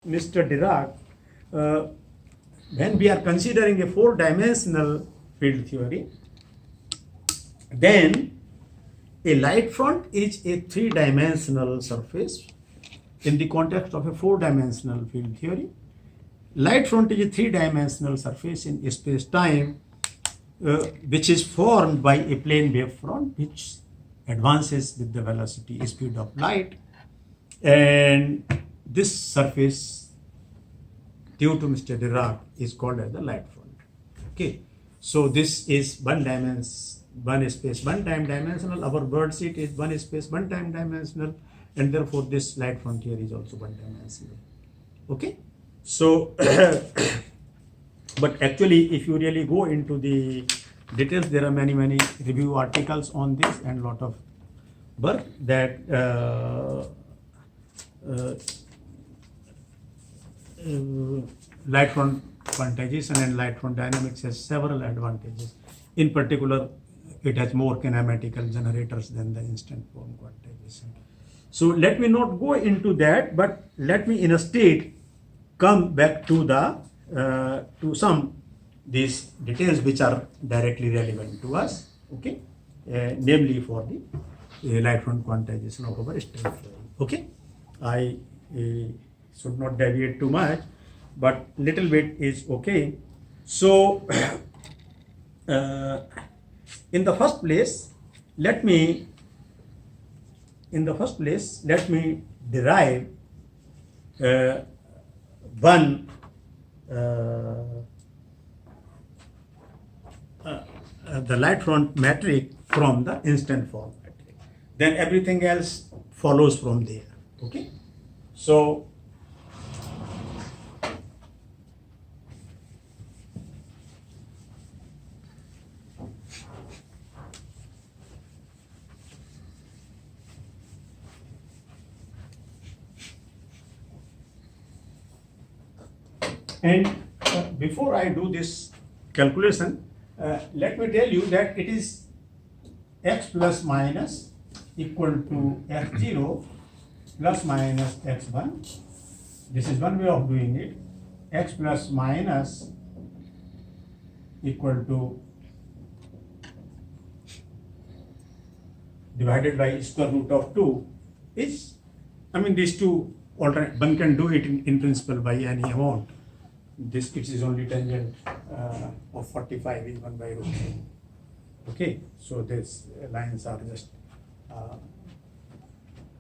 Mr. Dirac, when we are considering a four-dimensional field theory, then a light front is a three-dimensional surface in the context of a four-dimensional field theory. Light front is a three-dimensional surface in space-time which is formed by a plane wave front which advances with the velocity speed of light, and this surface due to Mr. Dirac is called as the light front. Okay, so this is one space one time dimensional. Our bird seat is one space one time dimensional, and therefore this light front here is also one dimensional. Okay, so but actually if you really go into the details, there are many review articles on this and lot of work that light front quantization and light front dynamics has several advantages. In particular, it has more kinematical generators than the instant form quantization. So let me not go into that, but let me instead come back to the to some these details which are directly relevant to us. Okay, namely for the light front quantization of our string theory. Okay, I should not deviate too much, but little bit is okay. So in the first place, let me derive the light front metric from the instant form metric. Then everything else follows from there. Okay, so and before I do this calculation, let me tell you that it is x plus minus equal to x0 plus minus x1. This is one way of doing it. X plus minus equal to divided by square root of 2 is, I mean, these two alternate, one can do it in principle by any amount. This it is only tangent of 45 is 1 by root 3. Okay, so these lines are just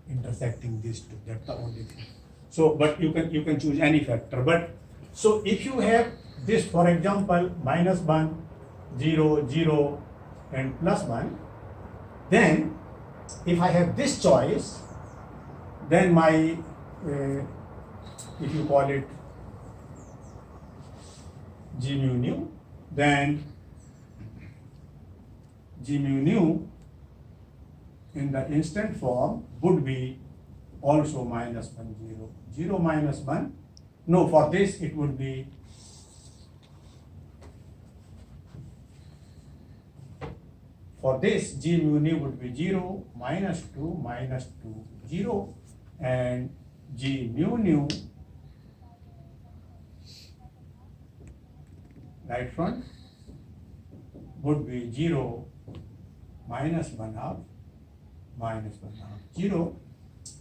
intersecting these two. That's the only thing. So, but you can choose any factor. But so if you have this, for example, minus 1, 0, 0, and plus 1, then if I have this choice, then my if you call it G mu nu, then G mu nu in the instant form would be also minus 1, 0, 0 minus 1. No, for this it would be G mu nu would be 0, minus 2, 0, and G mu nu light front would be 0, minus 1 half, 0.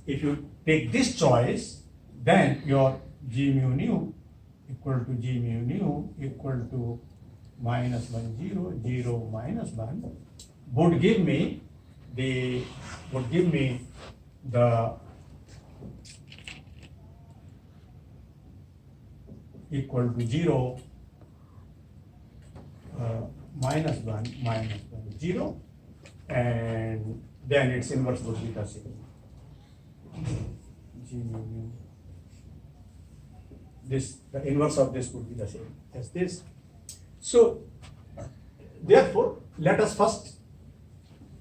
If you take this choice, then your G mu nu equal to G mu nu equal to minus 1, 0, 0, minus 1 would give me the equal to 0, minus 1, 0, and then its inverse would be the same. The inverse of this would be the same as this. So therefore, let us first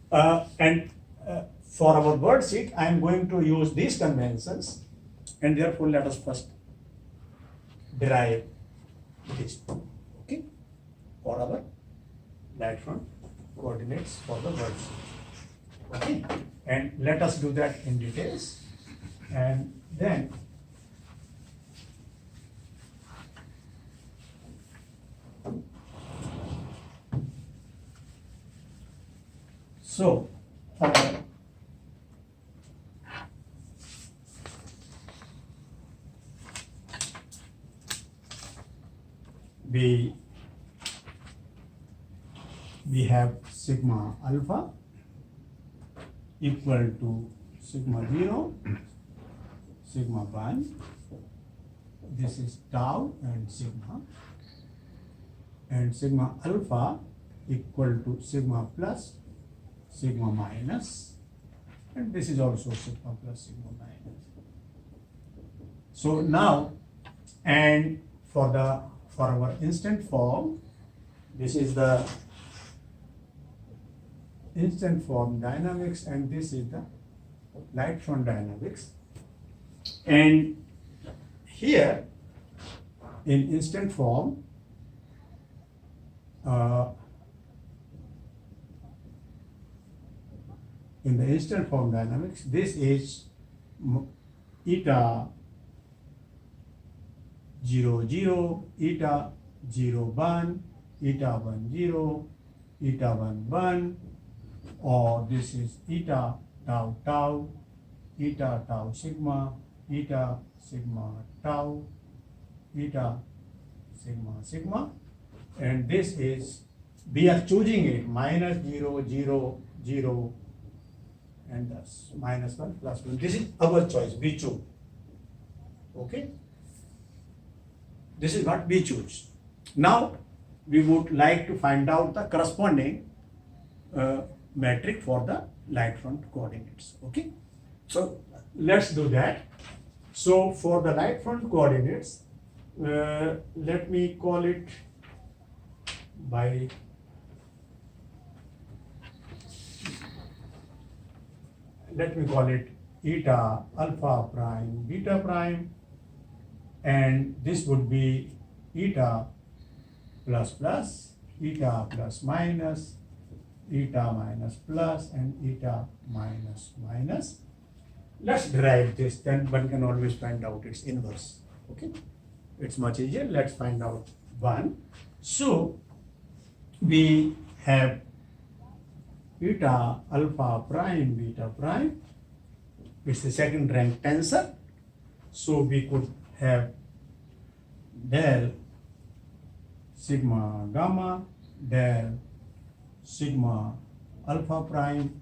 for our word sheet, I am going to use these conventions, and therefore let us first derive this. Okay, for our light front coordinates for the word sheet. Okay, and let us do that in details, and then So we have sigma alpha equal to sigma 0, sigma 1. This is tau and sigma alpha equal to sigma plus, sigma minus, and this is also sigma plus, sigma minus. So now, and for our instant form, this is the instant form dynamics, and this is the light front dynamics. And here in instant form, in the instant form dynamics, this is eta 0 0, eta 0 1, eta 1 0, eta 1 1, or this is eta tau tau, eta tau sigma, eta sigma tau, eta sigma sigma, and this is, we are choosing it minus 0 0 0 and thus minus 1 plus 1. This is our choice, we choose. Okay, this is what we choose. Now we would like to find out the corresponding metric for the light front coordinates. Okay, so let's do that. So for the light front coordinates, let me call it by eta alpha prime beta prime, and this would be eta plus plus, eta plus minus, eta minus plus, and eta minus minus. Let's derive this, then one can always find out its inverse. Okay, it's much easier. Let's find out 1. So we have eta alpha prime beta prime. It's the second rank tensor. So we could have del sigma gamma, del sigma alpha prime,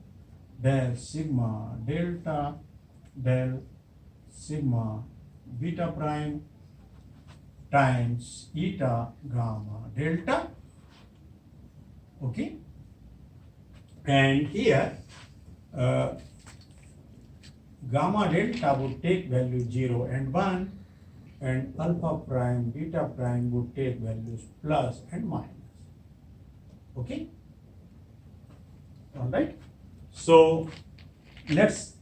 del sigma delta, del sigma beta prime times eta gamma delta. Okay, and here gamma delta would take value 0 and 1, and alpha prime beta prime would take values plus and minus. Okay, all right. So let's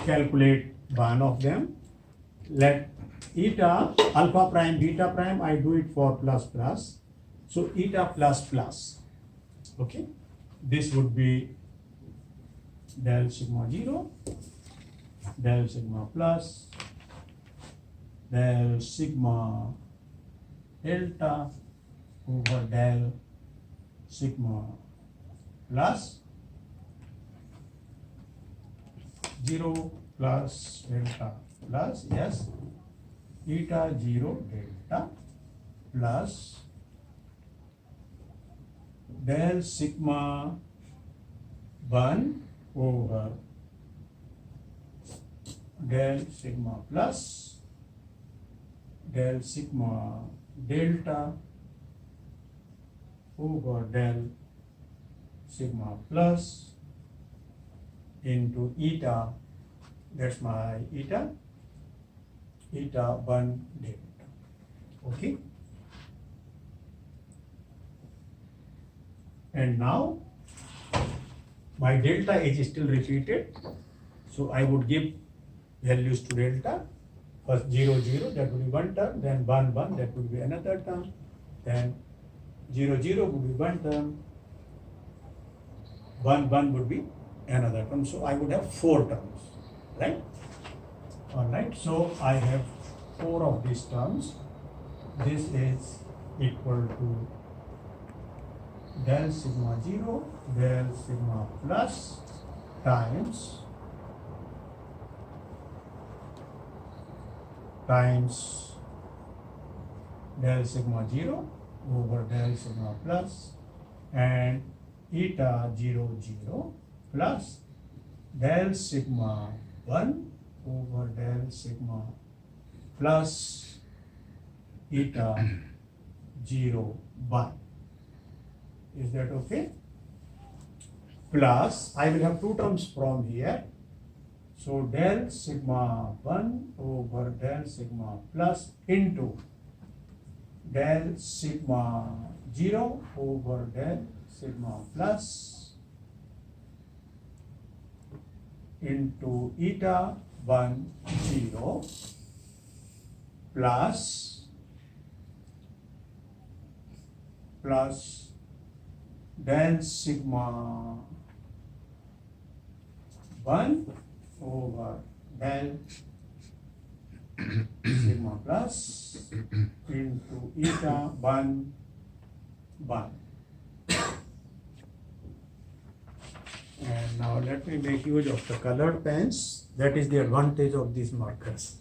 calculate one of them. Let eta alpha prime beta prime, I do it for plus plus, so eta plus plus. Okay, this would be del sigma 0, del sigma plus, del sigma delta over del sigma plus 0 plus delta plus, yes, eta 0 delta plus del sigma 1 over del sigma plus del sigma delta over del sigma plus into eta, that's my eta 1 delta. Okay, and now my delta is still repeated, so I would give values to delta. First 0 0, that would be one term, then 1 1, that would be another term, then 0 0 would be one term, 1 1 would be another term. So I would have 4 terms, right? All right, so I have 4 of these terms. This is equal to del sigma 0 del sigma plus times del sigma 0 over del sigma plus and eta 0 0 plus del sigma 1 over del sigma plus eta 0 1. Is that okay? Plus, I will have two terms from here. So del sigma 1 over del sigma plus into del sigma 0 over del sigma plus into eta 1 0 plus del sigma 1 over del sigma plus into eta 1 1. And now let me make use of the colored pens. That is the advantage of these markers.